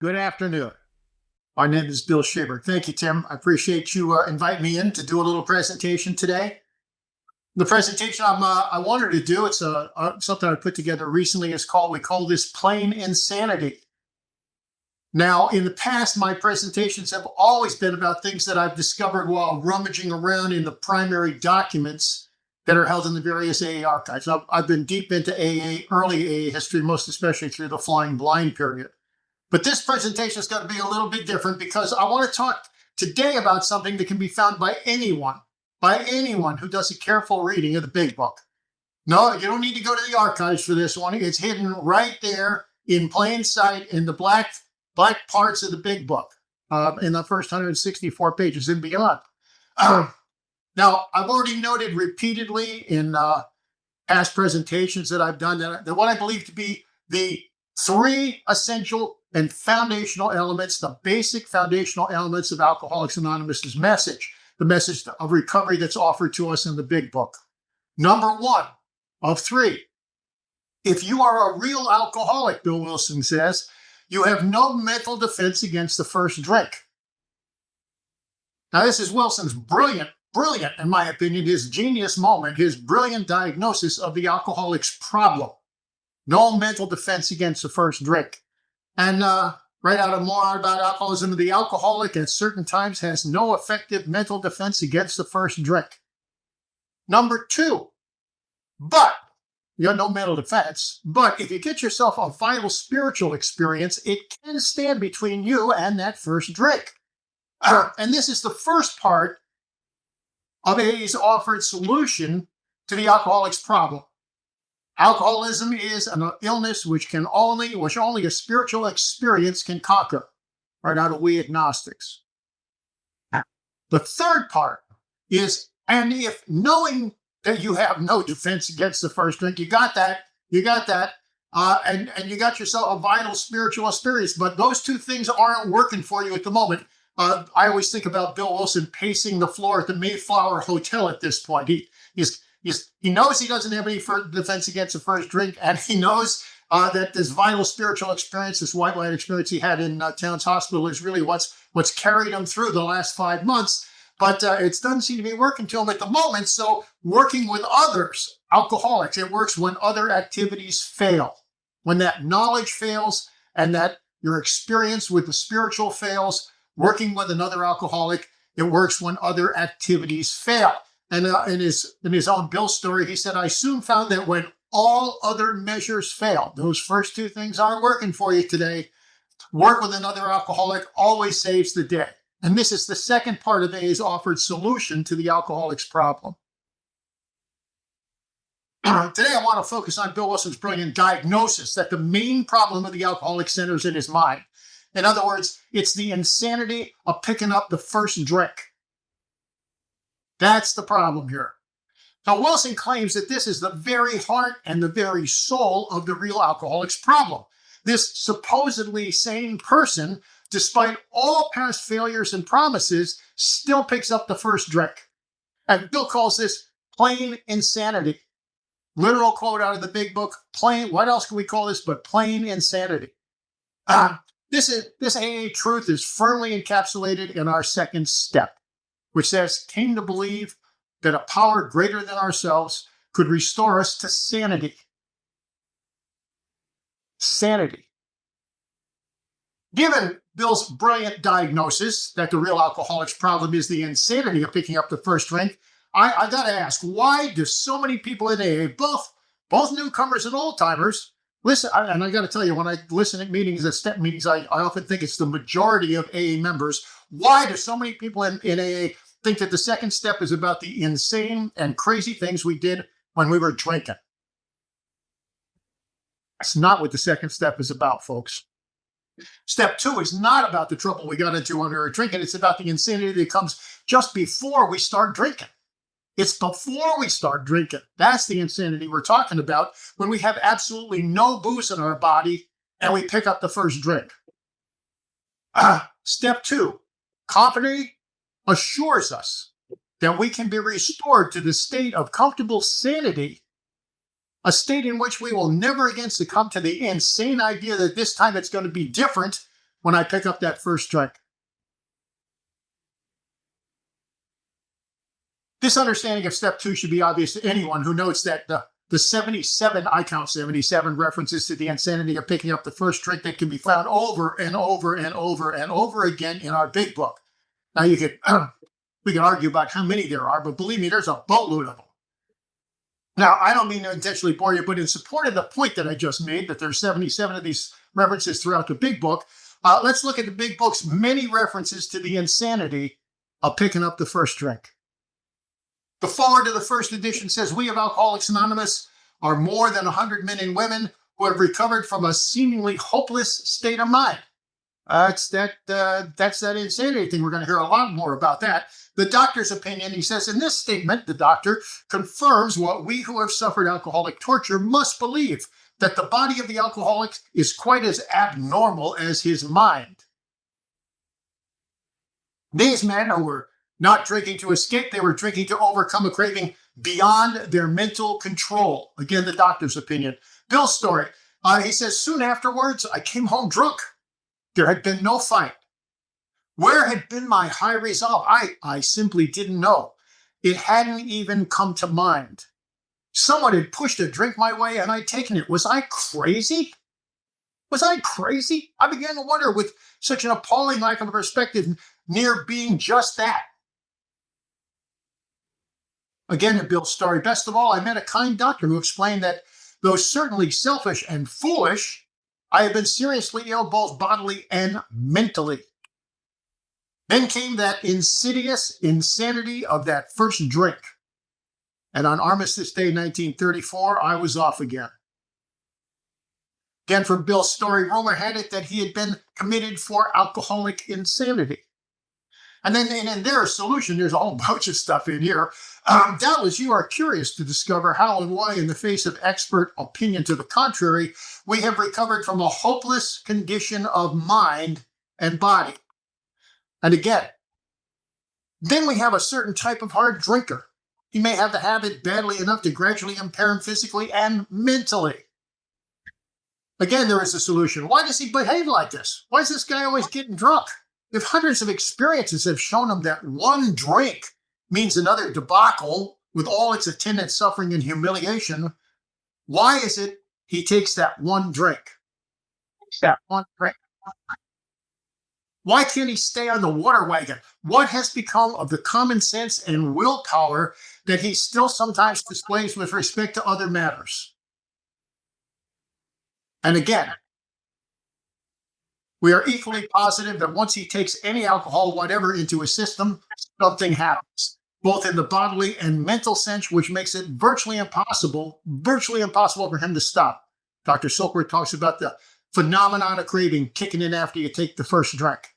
Good afternoon. My name is Bill Schaberg. Thank you, Tim. I appreciate you inviting me in to do a little presentation today. The presentation I wanted to do, it's something I put together recently. We call this plain insanity. Now, in the past, my presentations have always been about things that I've discovered while rummaging around in the primary documents that are held in the various AA archives. I've been deep into AA, early AA history, most especially through the flying blind period. But this presentation is going to be a little bit different because I want to talk today about something that can be found by anyone who does a careful reading of the big book. No, you don't need to go to the archives for this one. It's hidden right there in plain sight in the black parts of the big book, in the first 164 pages and beyond. Now, I've already noted repeatedly in past presentations that I've done that what I believe to be the three essential and foundational elements, the basic foundational elements of Alcoholics Anonymous' message, the message of recovery that's offered to us in the big book. Number one of three, if you are a real alcoholic, Bill Wilson says, you have no mental defense against the first drink. Now, this is Wilson's brilliant, in my opinion, his genius moment, his brilliant diagnosis of the alcoholic's problem. No mental defense against the first drink. And right out of More About Alcoholism, the alcoholic at certain times has no effective mental defense against the first drink. Number two, but you have no mental defense, but if you get yourself a vital spiritual experience, it can stand between you and that first drink. And this is the first part of AA's offered solution to the alcoholic's problem. Alcoholism is an illness which only a spiritual experience can conquer, right out of We Agnostics. The third part is, and if knowing that you have no defense against the first drink, you got that, and you got yourself a vital spiritual experience, but those two things aren't working for you at the moment. I always think about Bill Wilson pacing the floor at the Mayflower Hotel at this point. He knows he doesn't have any defense against the first drink, and he knows that this vital spiritual experience, this white light experience he had in Towns Hospital, is really what's carried him through the last 5 months. But it doesn't seem to be working to him at the moment. So working with others, alcoholics, it works when other activities fail. When that knowledge fails and that your experience with the spiritual fails, working with another alcoholic, it works when other activities fail. And in his own Bill story, he said, I soon found that when all other measures fail, those first two things aren't working for you today, work with another alcoholic always saves the day. And this is the second part of AA's offered solution to the alcoholic's problem. Today, I want to focus on Bill Wilson's brilliant diagnosis that the main problem of the alcoholic centers in his mind. In other words, it's the insanity of picking up the first drink. That's the problem here. Now, Wilson claims that this is the very heart and the very soul of the real alcoholic's problem. This supposedly sane person, despite all past failures and promises, still picks up the first drink. And Bill calls this plain insanity. Literal quote out of the big book, plain, what else can we call this but plain insanity? This AA truth is firmly encapsulated in our second step, which says, came to believe that a power greater than ourselves could restore us to sanity. Sanity. Given Bill's brilliant diagnosis that the real alcoholic's problem is the insanity of picking up the first drink, I got to ask, why do so many people in AA, both newcomers and old-timers, listen, and I got to tell you, when I listen at meetings, at step meetings, I often think it's the majority of AA members. Why do so many people in AA think that the second step is about the insane and crazy things we did when we were drinking? That's not what the second step is about, folks. Step two is not about the trouble we got into when we were drinking. It's about the insanity that comes just before we start drinking. It's before we start drinking. That's the insanity we're talking about when we have absolutely no booze in our body and we pick up the first drink. Step two, confidently assures us that we can be restored to the state of comfortable sanity, a state in which we will never again succumb to the insane idea that this time it's going to be different when I pick up that first drink. This understanding of step 2 should be obvious to anyone who notes that the 77, I count 77 references to the insanity of picking up the first drink that can be found over and over and over and over again in our big book. Now we can argue about how many there are, but believe me, there's a boatload of them. Now, I don't mean to intentionally bore you, but in support of the point that I just made, that there's 77 of these references throughout the big book, let's look at the big book's many references to the insanity of picking up the first drink. The foreword to the first edition says, "We of Alcoholics Anonymous are more than 100 men and women who have recovered from a seemingly hopeless state of mind." That's that insanity thing. We're going to hear a lot more about that. The doctor's opinion, he says, in this statement, the doctor confirms what we who have suffered alcoholic torture must believe, that the body of the alcoholic is quite as abnormal as his mind. These men who were not drinking to escape, they were drinking to overcome a craving beyond their mental control. Again, the doctor's opinion. Bill's story, he says, "Soon afterwards, I came home drunk. There had been no fight. Where had been my high resolve? I simply didn't know. It hadn't even come to mind. Someone had pushed a drink my way and I'd taken it. Was I crazy? Was I crazy? I began to wonder with such an appalling lack of perspective near being just that." Again, in Bill's story, "Best of all, I met a kind doctor who explained that though certainly selfish and foolish, I had been seriously ill both bodily and mentally. Then came that insidious insanity of that first drink. And on Armistice Day 1934, I was off again." Again, from Bill's story, rumor had it that he had been committed for alcoholic insanity. And then in their solution, there's a whole bunch of stuff in here. Doubtless you are curious to discover how and why, in the face of expert opinion to the contrary, we have recovered from a hopeless condition of mind and body. And again, then we have a certain type of hard drinker. He may have the habit badly enough to gradually impair him physically and mentally. Again, there is a solution. Why does he behave like this? Why is this guy always getting drunk? If hundreds of experiences have shown him that one drink means another debacle with all its attendant suffering and humiliation, why is it he takes that one drink? That one drink. Why can't he stay on the water wagon? What has become of the common sense and willpower that he still sometimes displays with respect to other matters? And again, we are equally positive that once he takes any alcohol, whatever, into his system, something happens, both in the bodily and mental sense, which makes it virtually impossible for him to stop. Dr. Silkworth talks about the phenomenon of craving kicking in after you take the first drink.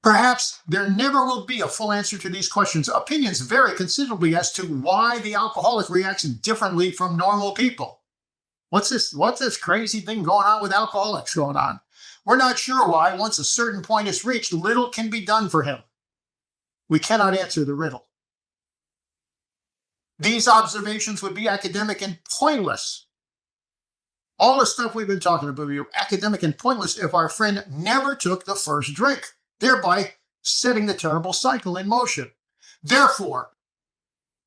Perhaps there never will be a full answer to these questions. Opinions vary considerably as to why the alcoholic reacts differently from normal people. What's this crazy thing going on with alcoholics going on? We're not sure why. Once a certain point is reached, little can be done for him. We cannot answer the riddle. These observations would be academic and pointless. All the stuff we've been talking about would be academic and pointless if our friend never took the first drink, thereby setting the terrible cycle in motion. Therefore,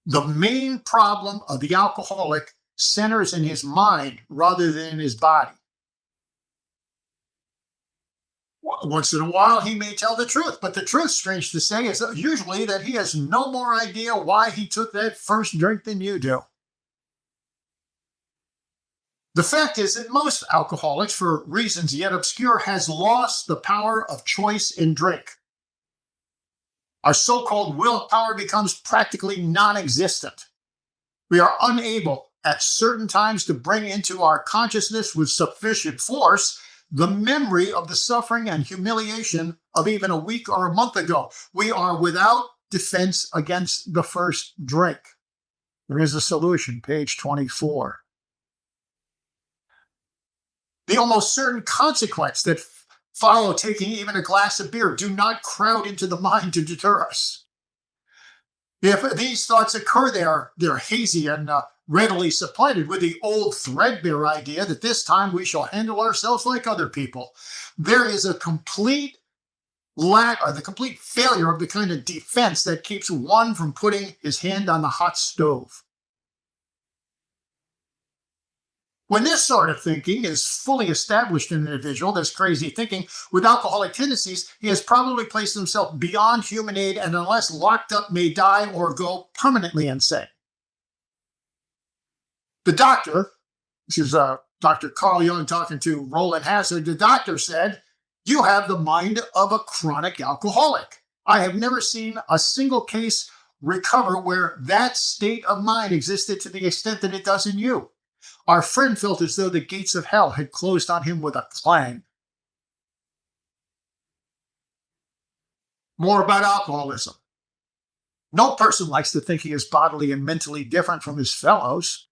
the main problem of the alcoholic centers in his mind rather than in his body. Once in a while, he may tell the truth, but the truth, strange to say, is usually that he has no more idea why he took that first drink than you do. The fact is that most alcoholics, for reasons yet obscure, has lost the power of choice in drink. Our so-called willpower becomes practically non-existent. We are unable at certain times to bring into our consciousness with sufficient force the memory of the suffering and humiliation of even a week or a month ago. We are without defense against the first drink. There is a solution, page 24. The almost certain consequence that follow taking even a glass of beer do not crowd into the mind to deter us. If these thoughts occur, they're hazy and readily supplanted with the old threadbare idea that this time we shall handle ourselves like other people. There is a complete lack or the complete failure of the kind of defense that keeps one from putting his hand on the hot stove. When this sort of thinking is fully established in an individual, this crazy thinking with alcoholic tendencies, he has probably placed himself beyond human aid and, unless locked up, may die or go permanently insane. The doctor, this is Dr. Carl Jung talking to Roland Hazard, the doctor said, "You have the mind of a chronic alcoholic. I have never seen a single case recover where that state of mind existed to the extent that it does in you." Our friend felt as though the gates of hell had closed on him with a clang. More about alcoholism. No person likes to think he is bodily and mentally different from his fellows.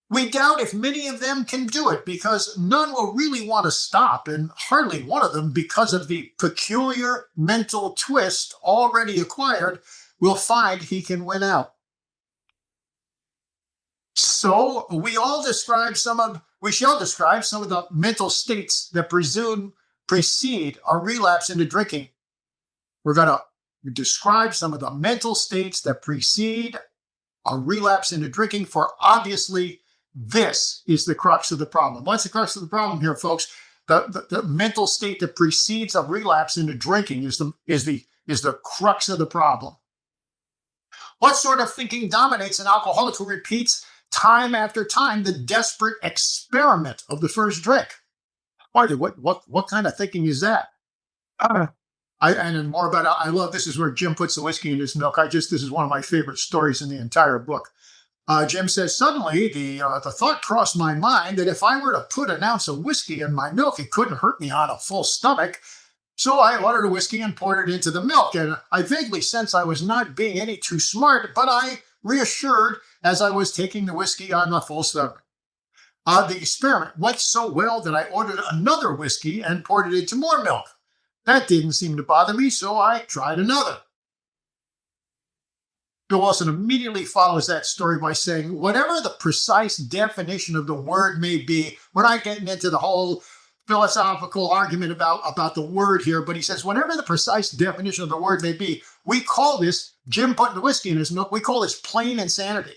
We doubt if many of them can do it because none will really want to stop, and hardly one of them, because of the peculiar mental twist already acquired, will find he can win out. So we shall describe some of the mental states that precede a relapse into drinking. We're going to describe some of the mental states that precede a relapse into drinking, for obviously this is the crux of the problem. What's the crux of the problem here, folks? The mental state that precedes a relapse into drinking is the crux of the problem. What sort of thinking dominates an alcoholic who repeats time after time the desperate experiment of the first drink? What kind of thinking is that? And more about I love this is where Jim puts the whiskey in his milk. This is one of my favorite stories in the entire book. Jim says, suddenly the thought crossed my mind that if I were to put an ounce of whiskey in my milk, it couldn't hurt me on a full stomach. So I ordered a whiskey and poured it into the milk, and I vaguely sensed I was not being any too smart, but I reassured as I was taking the whiskey on the full stomach. The experiment went so well that I ordered another whiskey and poured it into more milk. That didn't seem to bother me, so I tried another. Bill Wilson immediately follows that story by saying, whatever the precise definition of the word may be, we're not getting into the whole philosophical argument about the word here, but he says, whatever the precise definition of the word may be, we call this, Jim putting the whiskey in his milk, we call this plain insanity.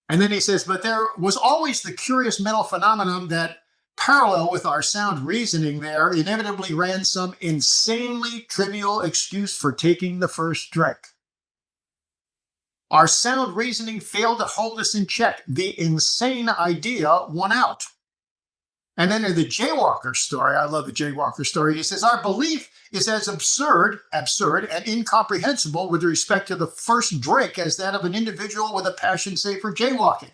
And then he says, but there was always the curious mental phenomenon that, parallel with our sound reasoning, there inevitably ran some insanely trivial excuse for taking the first drink. Our sound reasoning failed to hold us in check. The insane idea won out. And then in the jaywalker story, I love the jaywalker story, he says, our belief is as absurd and incomprehensible with respect to the first drink as that of an individual with a passion, say, for jaywalking.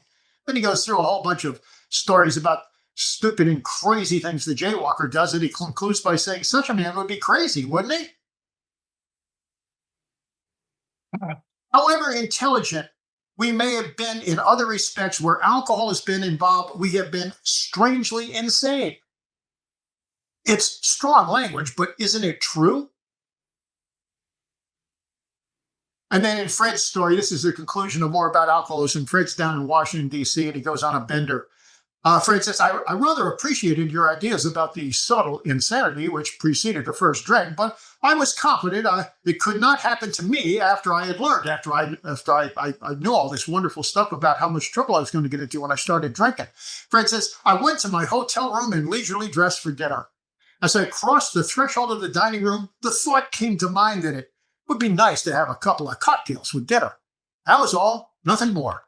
Then he goes through a whole bunch of stories about stupid and crazy things the jaywalker does, and he concludes by saying, such a man would be crazy, wouldn't he? However intelligent we may have been in other respects where alcohol has been involved, we have been strangely insane. It's strong language, but isn't it true? And then in Fred's story, this is the conclusion of More About Alcoholism. Fred's down in Washington, D.C., and he goes on a bender. Fred says, I rather appreciated your ideas about the subtle insanity which preceded the first drink, but I was confident it could not happen to me after I had learned, after I knew all this wonderful stuff about how much trouble I was going to get into when I started drinking. Fred says, I went to my hotel room and leisurely dressed for dinner. As I crossed the threshold of the dining room, the thought came to mind that it would be nice to have a couple of cocktails with dinner. That was all, nothing more.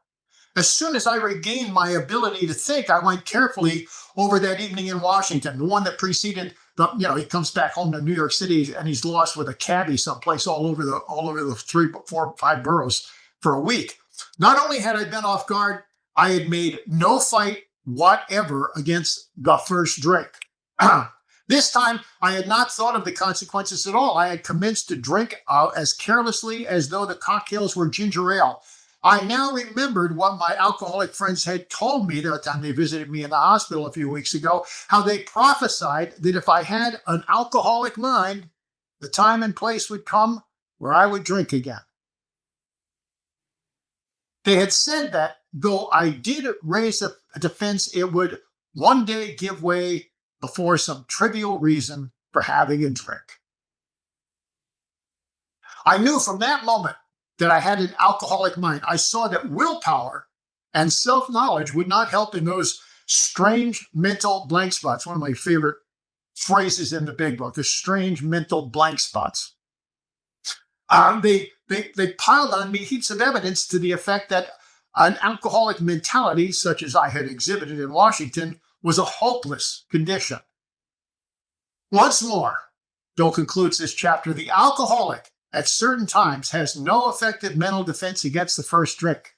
As soon as I regained my ability to think, I went carefully over that evening in Washington, the one that preceded he comes back home to New York City and he's lost with a cabbie someplace all over the 3, 4, 5 boroughs for a week. Not only had I been off guard, I had made no fight whatever against the first drink. This time, I had not thought of the consequences at all. I had commenced to drink as carelessly as though the cocktails were ginger ale. I now remembered what my alcoholic friends had told me that time they visited me in the hospital a few weeks ago, how they prophesied that if I had an alcoholic mind, the time and place would come where I would drink again. They had said that though I did raise a defense, it would one day give way before some trivial reason for having a drink. I knew from that moment that I had an alcoholic mind. I saw that willpower and self-knowledge would not help in those strange mental blank spots. One of my favorite phrases in the big book, the strange mental blank spots. They piled on me heaps of evidence to the effect that an alcoholic mentality, such as I had exhibited in Washington, was a hopeless condition. Once more, Bill concludes this chapter, the alcoholic at certain times has no effective mental defense against the first drink.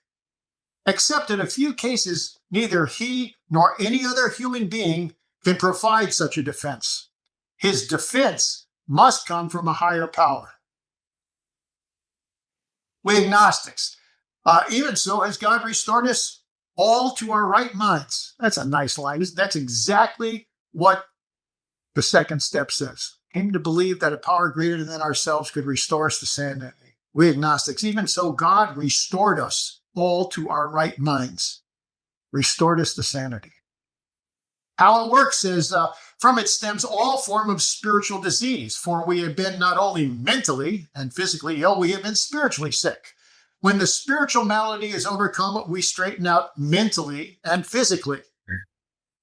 Except in a few cases, neither he nor any other human being can provide such a defense. His defense must come from a higher power. We agnostics, even so has God restored us all to our right minds. That's a nice line. That's exactly what the second step says. Came to believe that a power greater than ourselves could restore us to sanity. We agnostics, even so God restored us all to our right minds, restored us to sanity. How it works is from it stems all form of spiritual disease, for we have been not only mentally and physically ill, we have been spiritually sick. When the spiritual malady is overcome, we straighten out mentally and physically.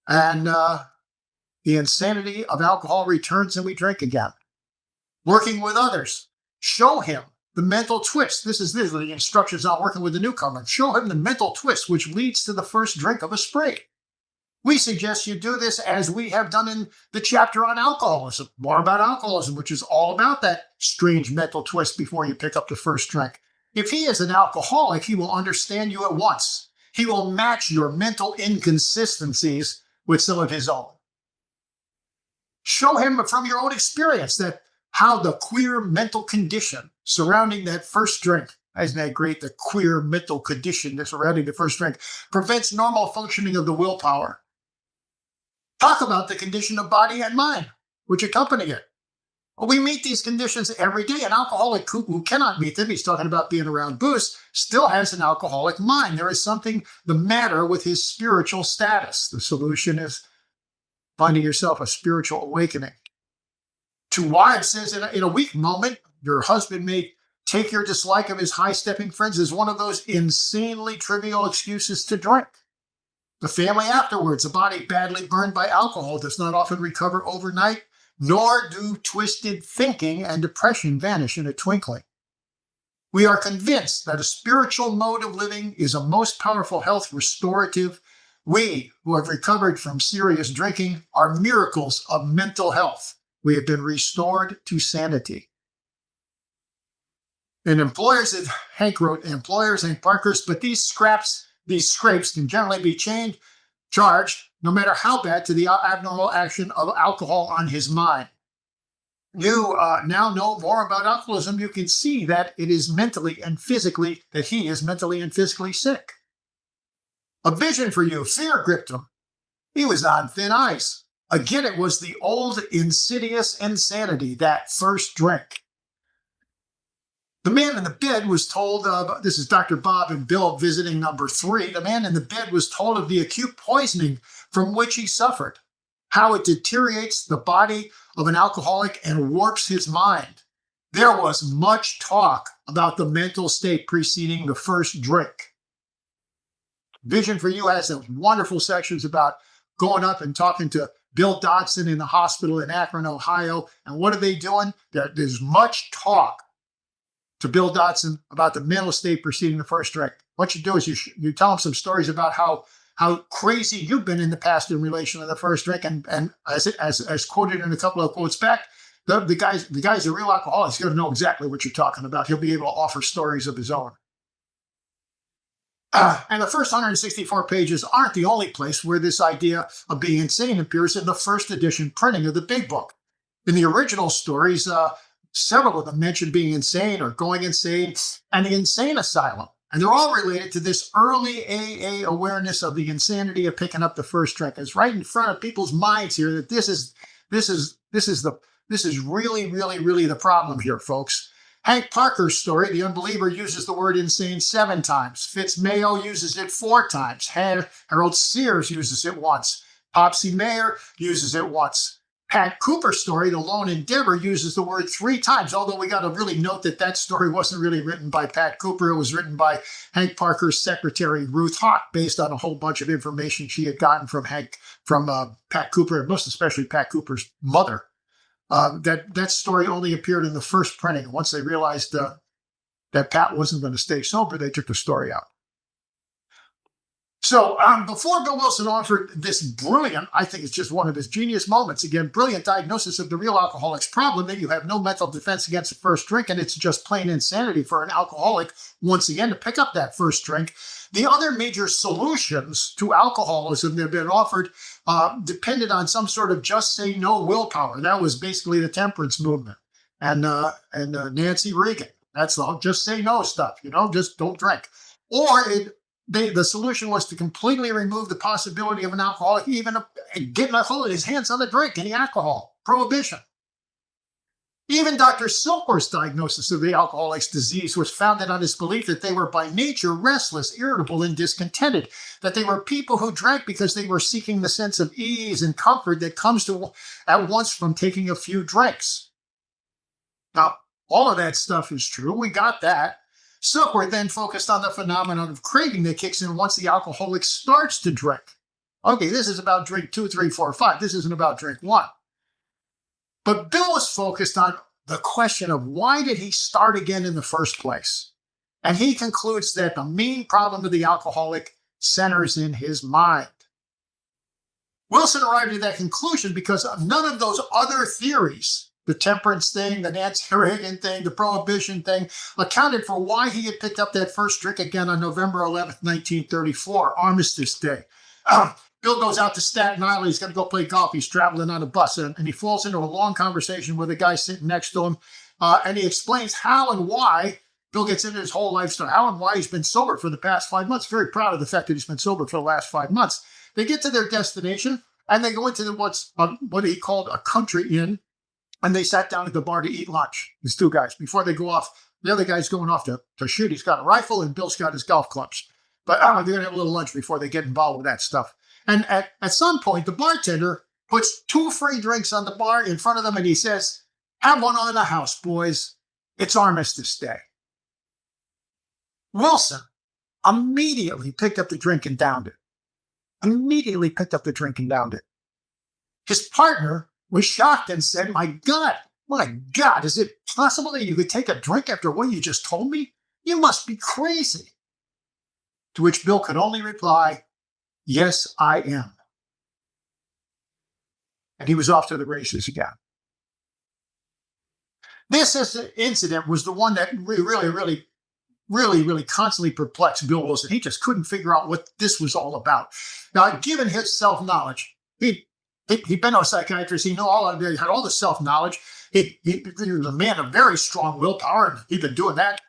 And the insanity of alcohol returns and we drink again. Working with others, show him the mental twist. This is the instructions on working with the newcomer. Show him the mental twist which leads to the first drink of a spree. We suggest you do this as we have done in the chapter on alcoholism, more about alcoholism, which is all about that strange mental twist before you pick up the first drink. If he is an alcoholic, he will understand you at once. He will match your mental inconsistencies with some of his own. Show him from your own experience that how the queer mental condition surrounding that first drink, isn't that great? The queer mental condition surrounding the first drink prevents normal functioning of the willpower. Talk about the condition of body and mind, which accompany it. Well, we meet these conditions every day. An alcoholic who cannot meet them, he's talking about being around booze, still has an alcoholic mind. There is something the matter with his spiritual status. The solution is finding yourself a spiritual awakening. To wives says, in a weak moment, your husband may take your dislike of his high-stepping friends as one of those insanely trivial excuses to drink. The family afterwards, a body badly burned by alcohol, does not often recover overnight, nor do twisted thinking and depression vanish in a twinkling. We are convinced that a spiritual mode of living is a most powerful health restorative. We, who have recovered from serious drinking, are miracles of mental health. We have been restored to sanity. And employers, Hank wrote, employers and Parkers, but these scrapes can generally be charged, no matter how bad, to the abnormal action of alcohol on his mind. You now know more about alcoholism. You can see that it is mentally and physically, that he is mentally and physically sick. A vision for you, fear gripped him. He was on thin ice. Again, it was the old insidious insanity, that first drink. The man in the bed was told of, this is Dr. Bob and Bill visiting number 3, the man in the bed was told of the acute poisoning from which he suffered, how it deteriorates the body of an alcoholic and warps his mind. There was much talk about the mental state preceding the first drink. Vision for You has some wonderful sections about going up and talking to Bill Dodson in the hospital in Akron, Ohio. And what are they doing? There's much talk to Bill Dodson about the mental state preceding the first drink. What you do is you tell him some stories about how crazy you've been in the past in relation to the first drink. And as quoted in a couple of quotes back, the guy's a real alcoholic. He's going to know exactly what you're talking about. He'll be able to offer stories of his own. And the first 164 pages aren't the only place where this idea of being insane appears in the first edition printing of the Big Book. In the original stories, several of them mention being insane or going insane and the insane asylum. And they're all related to this early AA awareness of the insanity of picking up the first drink. It's right in front of people's minds here that this is This is really, really, really the problem here, folks. Hank Parker's story, The Unbeliever, uses the word insane 7 times. Fitz Mayo uses it 4 times. Harold Sears uses it once. Popsy Mayer uses it once. Pat Cooper's story, The Lone Endeavor, uses the word 3 times, although we got to really note that that story wasn't really written by Pat Cooper. It was written by Hank Parker's secretary, Ruth Hawk, based on a whole bunch of information she had gotten from Pat Cooper, and most especially Pat Cooper's mother. That story only appeared in the first printing. Once they realized that Pat wasn't going to stay sober, they took the story out. So before Bill Wilson offered this brilliant, I think it's just one of his genius moments, again, brilliant diagnosis of the real alcoholic's problem, that you have no mental defense against the first drink, and it's just plain insanity for an alcoholic, once again, to pick up that first drink. The other major solutions to alcoholism that have been offered depended on some sort of just say no willpower. That was basically the temperance movement and Nancy Reagan. That's the just say no stuff, just don't drink. Or the solution was to completely remove the possibility of an alcoholic even getting a hold of his hands on the drink, any alcohol, prohibition. Even Dr. Silkworth's diagnosis of the alcoholic's disease was founded on his belief that they were by nature restless, irritable, and discontented, that they were people who drank because they were seeking the sense of ease and comfort that comes at once from taking a few drinks. Now, all of that stuff is true. We got that. Silkworth then focused on the phenomenon of craving that kicks in once the alcoholic starts to drink. Okay, this is about drink 2, 3, 4, 5. This isn't about drink 1. But Bill was focused on the question of why did he start again in the first place? And he concludes that the main problem of the alcoholic centers in his mind. Wilson arrived at that conclusion because none of those other theories, the temperance thing, the Nancy Reagan thing, the prohibition thing, accounted for why he had picked up that first drink again on November 11th, 1934, Armistice Day. Bill goes out to Staten Island. He's going to go play golf. He's traveling on a bus, and he falls into a long conversation with a guy sitting next to him, and he explains how and why Bill gets into his whole life story, how and why he's been sober for the past 5 months. Very proud of the fact that he's been sober for the last 5 months. They get to their destination, and they go into what he called a country inn, and they sat down at the bar to eat lunch, these 2 guys. Before they go off, the other guy's going off to shoot. He's got a rifle, and Bill's got his golf clubs. But they're going to have a little lunch before they get involved with that stuff. And at some point, the bartender puts 2 free drinks on the bar in front of them, and he says, "Have one on the house, boys. It's Armistice Day." Wilson immediately picked up the drink and downed it. His partner was shocked and said, my God, is it possible that you could take a drink after what you just told me? You must be crazy." To which Bill could only reply, "Yes, I am." And he was off to the races again. This incident was the one that really constantly perplexed Bill Wilson. He just couldn't figure out what this was all about. Now, given his self-knowledge, he'd been a psychiatrist. He knew he had all the self-knowledge. He was a man of very strong willpower, and he'd been doing that.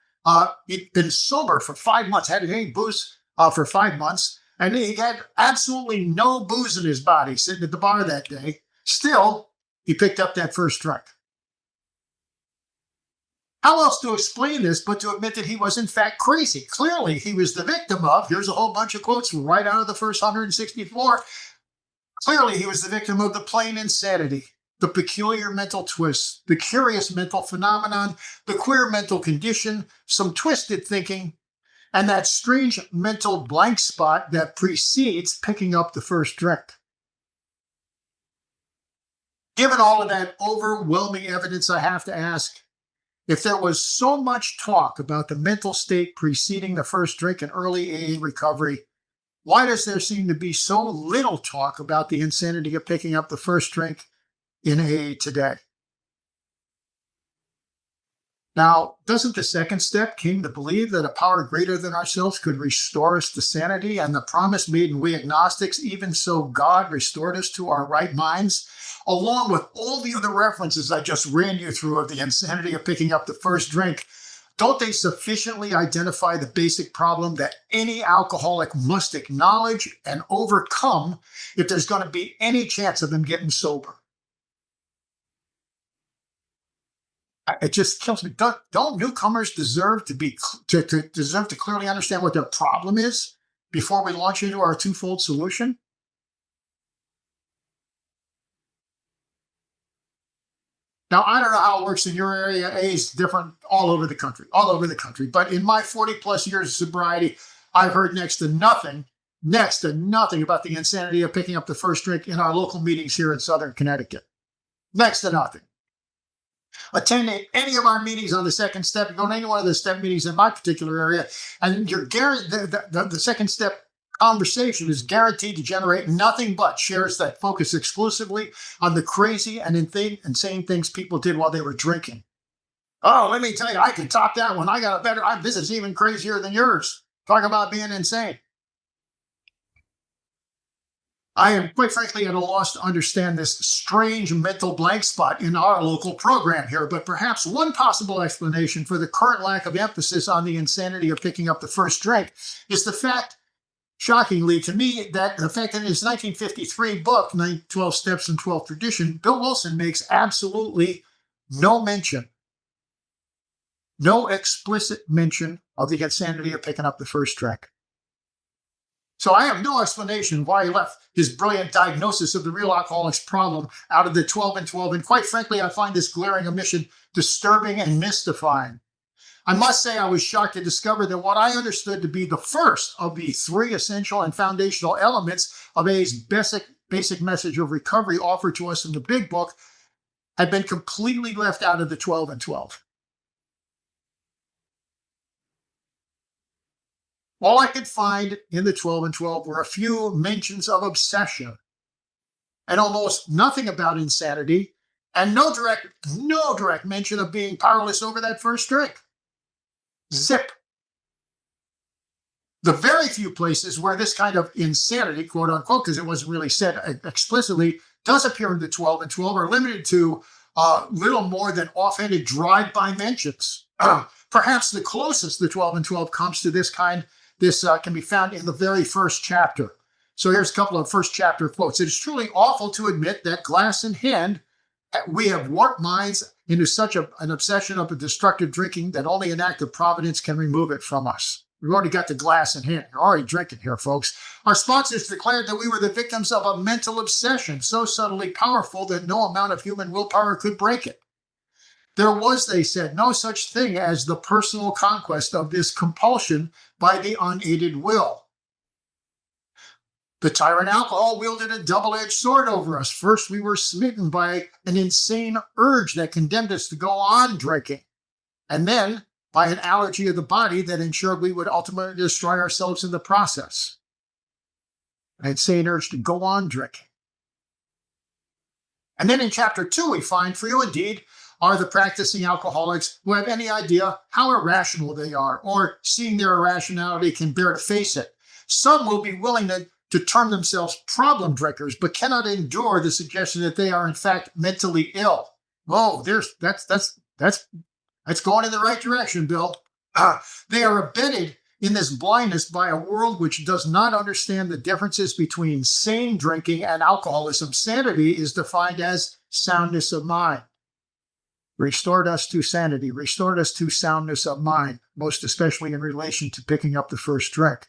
He'd been sober for 5 months, hadn't had any booze for 5 months. And he had absolutely no booze in his body sitting at the bar that day. Still, he picked up that first drink. How else to explain this but to admit that he was in fact crazy? Clearly, he was the victim of, here's a whole bunch of quotes right out of the first 164. Clearly, he was the victim of the plain insanity, the peculiar mental twist, the curious mental phenomenon, the queer mental condition, some twisted thinking, and that strange mental blank spot that precedes picking up the first drink. Given all of that overwhelming evidence, I have to ask, if there was so much talk about the mental state preceding the first drink in early AA recovery, why does there seem to be so little talk about the insanity of picking up the first drink in AA today? Now, doesn't the second step, came to believe that a power greater than ourselves could restore us to sanity, and the promise made in We Agnostics, even so God restored us to our right minds, along with all the other references I just ran you through of the insanity of picking up the first drink, don't they sufficiently identify the basic problem that any alcoholic must acknowledge and overcome if there's going to be any chance of them getting sober? It just kills me. Don't newcomers deserve to be to deserve to clearly understand what their problem is before we launch into our twofold solution? Now, I don't know how it works in your area. A is different all over the country, all over the country. But in my 40 plus years of sobriety, I've heard next to nothing about the insanity of picking up the first drink in our local meetings here in Southern Connecticut. Next to nothing. Attending any of our meetings on the second step, go to any one of the step meetings in my particular area, and you're guaranteed the second step conversation is guaranteed to generate nothing but shares that focus exclusively on the crazy and insane things people did while they were drinking. Oh, let me tell you, I can top that one. I got a better. This is even crazier than yours. Talk about being insane. I am quite frankly at a loss to understand this strange mental blank spot in our local program here, but perhaps one possible explanation for the current lack of emphasis on the insanity of picking up the first drink is the fact, shockingly to me, that the fact that in his 1953 book, 12 Steps and 12 Tradition, Bill Wilson makes absolutely no mention, no explicit mention of the insanity of picking up the first drink. So I have no explanation why he left his brilliant diagnosis of the real alcoholic's problem out of the 12 and 12. And quite frankly, I find this glaring omission disturbing and mystifying. I must say I was shocked to discover that what I understood to be the first of the three essential and foundational elements of A's basic message of recovery offered to us in the big book had been completely left out of the 12 and 12. All I could find in the 12 and 12 were a few mentions of obsession and almost nothing about insanity and no direct mention of being powerless over that first drink. Zip. The very few places where this kind of insanity, quote unquote, because it wasn't really said explicitly, does appear in the 12 and 12 are limited to little more than offhanded drive-by mentions. Perhaps the closest the 12 and 12 comes to this kind. This can be found in the very first chapter. So here's a couple of first chapter quotes. It is truly awful to admit that glass in hand, we have warped minds into such an obsession of a destructive drinking that only an act of providence can remove it from us. We've already got the glass in hand. You're already drinking here, folks. Our sponsors declared that we were the victims of a mental obsession so subtly powerful that no amount of human willpower could break it. There was, they said, no such thing as the personal conquest of this compulsion by the unaided will. The tyrant alcohol wielded a double-edged sword over us. First, we were smitten by an insane urge that condemned us to go on drinking, and then by an allergy of the body that ensured we would ultimately destroy ourselves in the process. An insane urge to go on drinking. And then in chapter 2, we find, for you indeed are the practicing alcoholics who have any idea how irrational they are, or seeing their irrationality can bear to face it. Some will be willing to term themselves problem drinkers, but cannot endure the suggestion that they are in fact mentally ill. Oh, that's going in the right direction, Bill. They are abetted in this blindness by a world which does not understand the differences between sane drinking and alcoholism. Sanity is defined as soundness of mind. Restored us to sanity, restored us to soundness of mind, most especially in relation to picking up the first drink.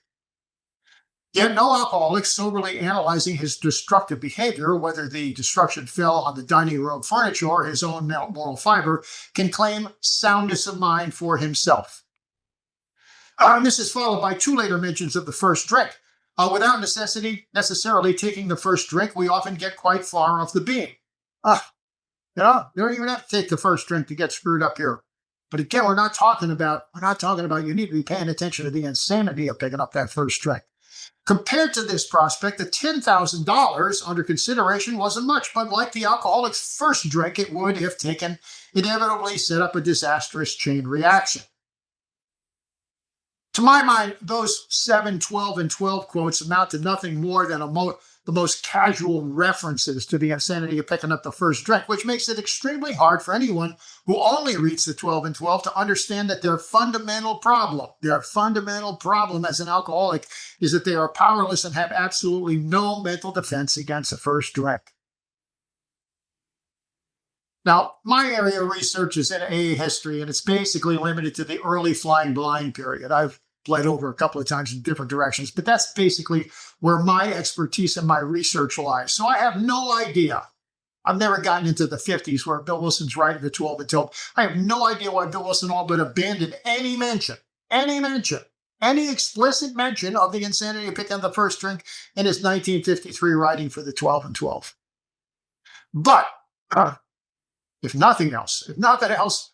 Yet no alcoholic soberly analyzing his destructive behavior, whether the destruction fell on the dining room furniture or his own moral fiber, can claim soundness of mind for himself. This is followed by two later mentions of the first drink. Without necessarily taking the first drink, we often get quite far off the beam. You don't even have to take the first drink to get screwed up here. But again, we're not talking about you need to be paying attention to the insanity of picking up that first drink. Compared to this prospect, the $10,000 under consideration wasn't much, but like the alcoholic's first drink, it would, if taken, inevitably set up a disastrous chain reaction. To my mind, those 7, 12, and 12 quotes amount to nothing more than the most casual references to the insanity of picking up the first drink, which makes it extremely hard for anyone who only reads the 12 and 12 to understand that their fundamental problem as an alcoholic is that they are powerless and have absolutely no mental defense against the first drink. Now, my area of research is in AA history, and it's basically limited to the early flying blind period. I've bled over a couple of times in different directions, but that's basically where my expertise and my research lies. So I have no idea. I've never gotten into the 50s where Bill Wilson's writing the 12 and 12. I have no idea why Bill Wilson all but abandoned any mention, any explicit mention of the insanity of picking up the first drink in his 1953 writing for the 12 and 12. But if nothing else,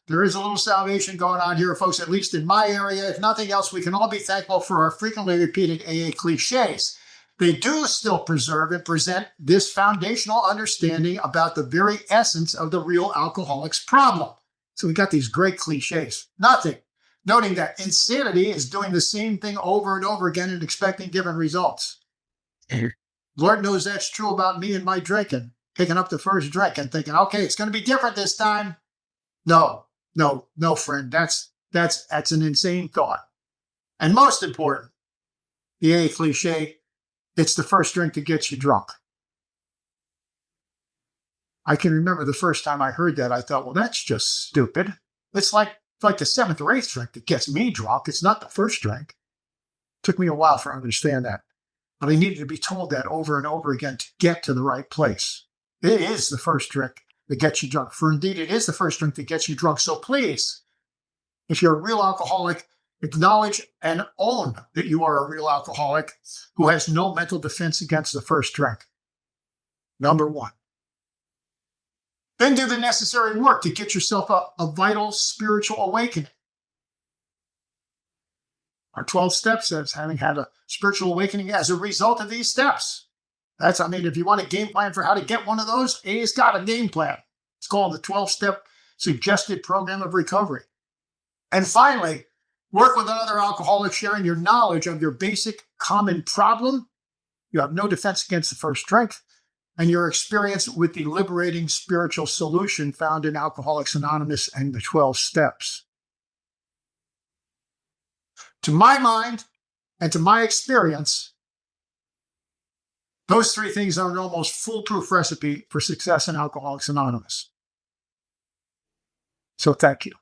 there is a little salvation going on here, folks, at least in my area. If nothing else, we can all be thankful for our frequently repeated AA cliches. They do still preserve and present this foundational understanding about the very essence of the real alcoholic's problem. So we got these great cliches. Noting that insanity is doing the same thing over and over again and expecting different results. Lord knows that's true about me and my drinking. Picking up the first drink and thinking, okay, it's going to be different this time. No, friend. That's an insane thought. And most important, the AA cliche, it's the first drink that gets you drunk. I can remember the first time I heard that, I thought, well, that's just stupid. It's like the seventh or eighth drink that gets me drunk. It's not the first drink. It took me a while to understand that. But I needed to be told that over and over again to get to the right place. It is the first drink that gets you drunk. For indeed, it is the first drink that gets you drunk. So please, if you're a real alcoholic, acknowledge and own that you are a real alcoholic who has no mental defense against the first drink. Number one. Then do the necessary work to get yourself a vital spiritual awakening. Our 12 steps as having had a spiritual awakening as a result of these steps. If you want a game plan for how to get one of those, AA's got a game plan. It's called the 12-step suggested program of recovery. And finally, work with another alcoholic, sharing your knowledge of your basic common problem. You have no defense against the first drink, and your experience with the liberating spiritual solution found in Alcoholics Anonymous and the 12 steps. To my mind and to my experience, those three things are an almost foolproof recipe for success in Alcoholics Anonymous. So thank you.